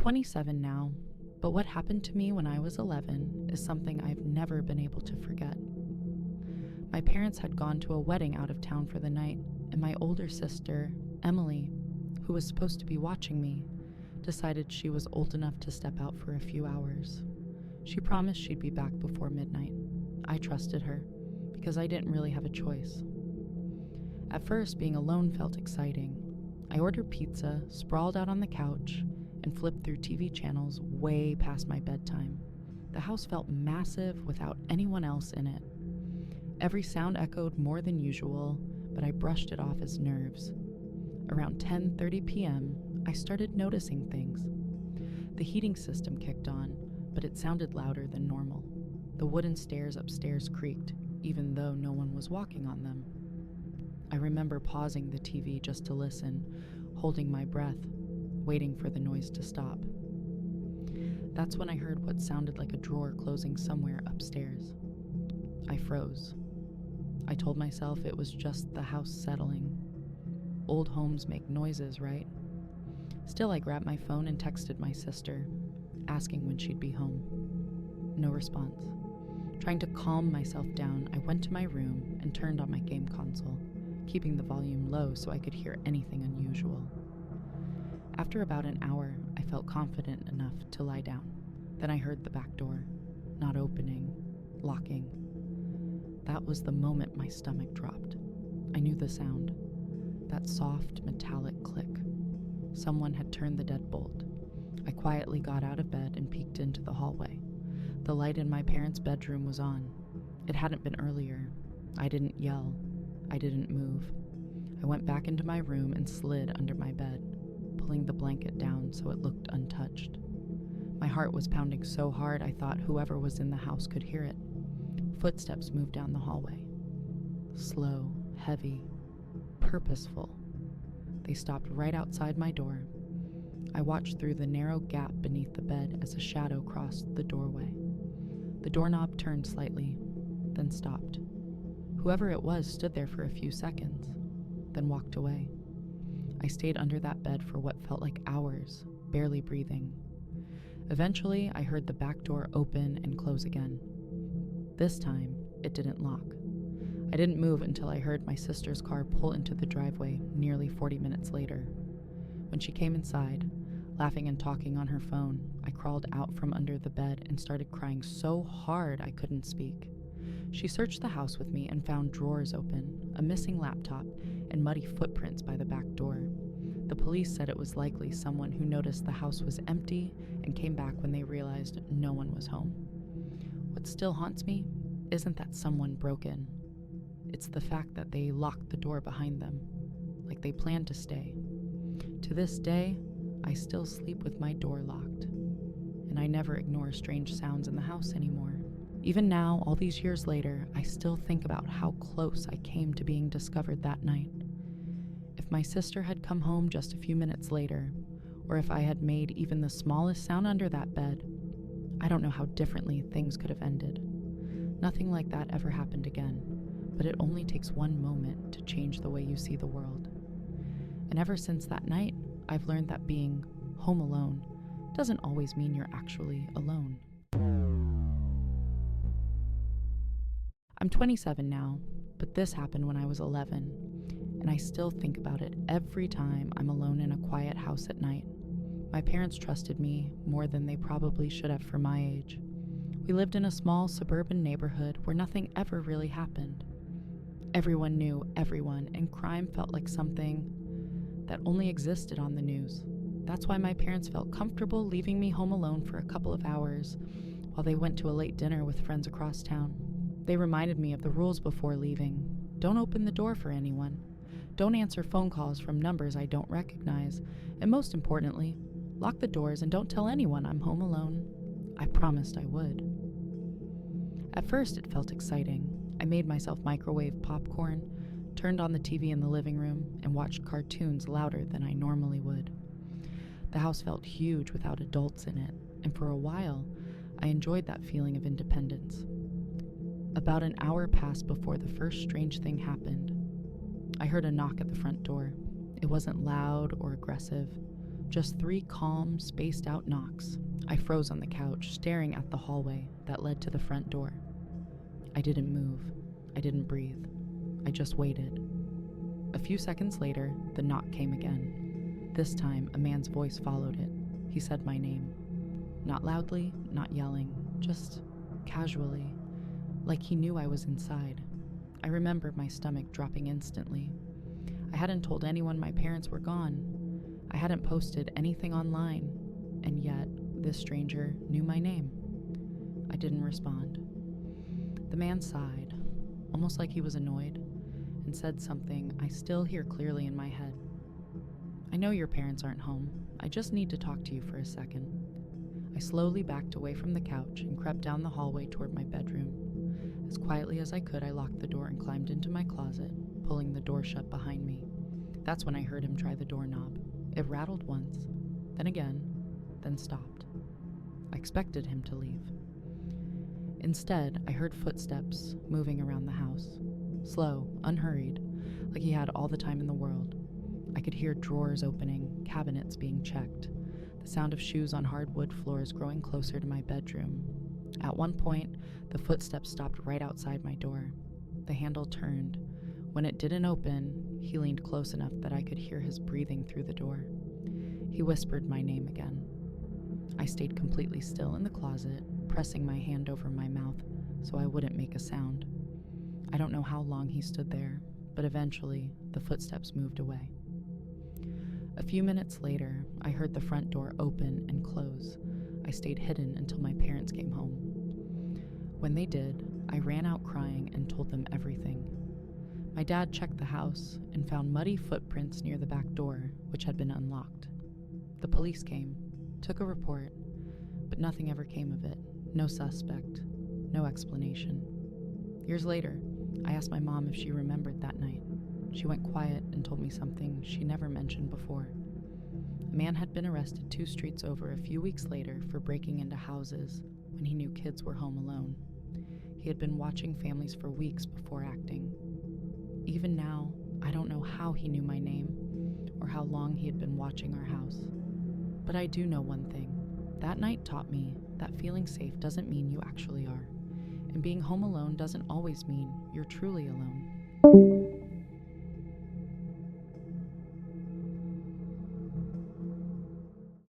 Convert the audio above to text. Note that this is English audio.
27 now, but what happened to me when I was 11 is something I've never been able to forget. My parents had gone to a wedding out of town for the night, and my older sister, Emily, who was supposed to be watching me, decided she was old enough to step out for a few hours. She promised she'd be back before midnight. I trusted her, because I didn't really have a choice. At first, being alone felt exciting. I ordered pizza, sprawled out on the couch, and flipped through TV channels way past my bedtime. The house felt massive without anyone else in it. Every sound echoed more than usual, but I brushed it off as nerves. Around 10:30 p.m., I started noticing things. The heating system kicked on, but it sounded louder than normal. The wooden stairs upstairs creaked, even though no one was walking on them. I remember pausing the TV just to listen, holding my breath, waiting for the noise to stop. That's when I heard what sounded like a drawer closing somewhere upstairs. I froze. I told myself it was just the house settling. Old homes make noises, right? Still, I grabbed my phone and texted my sister, asking when she'd be home. No response. Trying to calm myself down, I went to my room and turned on my game console, keeping the volume low so I could hear anything unusual. After about an hour, I felt confident enough to lie down. Then I heard the back door, not opening, locking. That was the moment my stomach dropped. I knew the sound, that soft, metallic click. Someone had turned the deadbolt. I quietly got out of bed and peeked into the hallway. The light in my parents' bedroom was on. It hadn't been earlier. I didn't yell. I didn't move. I went back into my room and slid under my bed, pulling the blanket down so it looked untouched. My heart was pounding so hard I thought whoever was in the house could hear it. Footsteps moved down the hallway. Slow, heavy, purposeful. They stopped right outside my door. I watched through the narrow gap beneath the bed as a shadow crossed the doorway. The doorknob turned slightly, then stopped. Whoever it was stood there for a few seconds, then walked away. I stayed under that bed for what felt like hours, barely breathing. Eventually, I heard the back door open and close again. This time, it didn't lock. I didn't move until I heard my sister's car pull into the driveway nearly 40 minutes later. When she came inside, laughing and talking on her phone, I crawled out from under the bed and started crying so hard I couldn't speak. She searched the house with me and found drawers open, a missing laptop, and muddy footprints by the back door. The police said it was likely someone who noticed the house was empty and came back when they realized no one was home. What still haunts me isn't that someone broke in. It's the fact that they locked the door behind them, like they planned to stay. To this day, I still sleep with my door locked, and I never ignore strange sounds in the house anymore. Even now, all these years later, I still think about how close I came to being discovered that night. If my sister had come home just a few minutes later, or if I had made even the smallest sound under that bed, I don't know how differently things could have ended. Nothing like that ever happened again, but it only takes one moment to change the way you see the world. And ever since that night, I've learned that being home alone doesn't always mean you're actually alone. I'm 27 now, but this happened when I was 11, and I still think about it every time I'm alone in a quiet house at night. My parents trusted me more than they probably should have for my age. We lived in a small suburban neighborhood where nothing ever really happened. Everyone knew everyone, and crime felt like something that only existed on the news. That's why my parents felt comfortable leaving me home alone for a couple of hours while they went to a late dinner with friends across town. They reminded me of the rules before leaving. Don't open the door for anyone. Don't answer phone calls from numbers I don't recognize. And most importantly, lock the doors and don't tell anyone I'm home alone. I promised I would. At first, it felt exciting. I made myself microwave popcorn, turned on the TV in the living room, and watched cartoons louder than I normally would. The house felt huge without adults in it, and for a while, I enjoyed that feeling of independence. About an hour passed before the first strange thing happened. I heard a knock at the front door. It wasn't loud or aggressive, Just 3 calm, spaced out knocks. I froze on the couch, staring at the hallway that led to the front door. I didn't move. I didn't breathe. I just waited. A few seconds later, the knock came again. This time, a man's voice followed it. He said my name. Not loudly, not yelling, just casually, like he knew I was inside. I remember my stomach dropping instantly. I hadn't told anyone my parents were gone. I hadn't posted anything online, and yet this stranger knew my name. I didn't respond. The man sighed, almost like he was annoyed, and said something I still hear clearly in my head. I know your parents aren't home. I just need to talk to you for a second. I slowly backed away from the couch and crept down the hallway toward my bedroom. As quietly as I could, I locked the door and climbed into my closet, pulling the door shut behind me. That's when I heard him try the doorknob. It rattled once, then again, then stopped. I expected him to leave. Instead, I heard footsteps moving around the house. Slow, unhurried, like he had all the time in the world. I could hear drawers opening, cabinets being checked, the sound of shoes on hardwood floors growing closer to my bedroom. At one point, the footsteps stopped right outside my door. The handle turned. When it didn't open, he leaned close enough that I could hear his breathing through the door. He whispered my name again. I stayed completely still in the closet, pressing my hand over my mouth so I wouldn't make a sound. I don't know how long he stood there, but eventually the footsteps moved away. A few minutes later, I heard the front door open and close. I stayed hidden until my parents came home. When they did, I ran out crying and told them everything. My dad checked the house and found muddy footprints near the back door, which had been unlocked. The police came, took a report, but nothing ever came of it. No suspect, no explanation. Years later, I asked my mom if she remembered that night. She went quiet and told me something she never mentioned before. A man had been arrested 2 streets over a few weeks later for breaking into houses when he knew kids were home alone. He had been watching families for weeks before acting. Even now, I don't know how he knew my name or how long he had been watching our house. But I do know one thing. That night taught me that feeling safe doesn't mean you actually are, and being home alone doesn't always mean you're truly alone.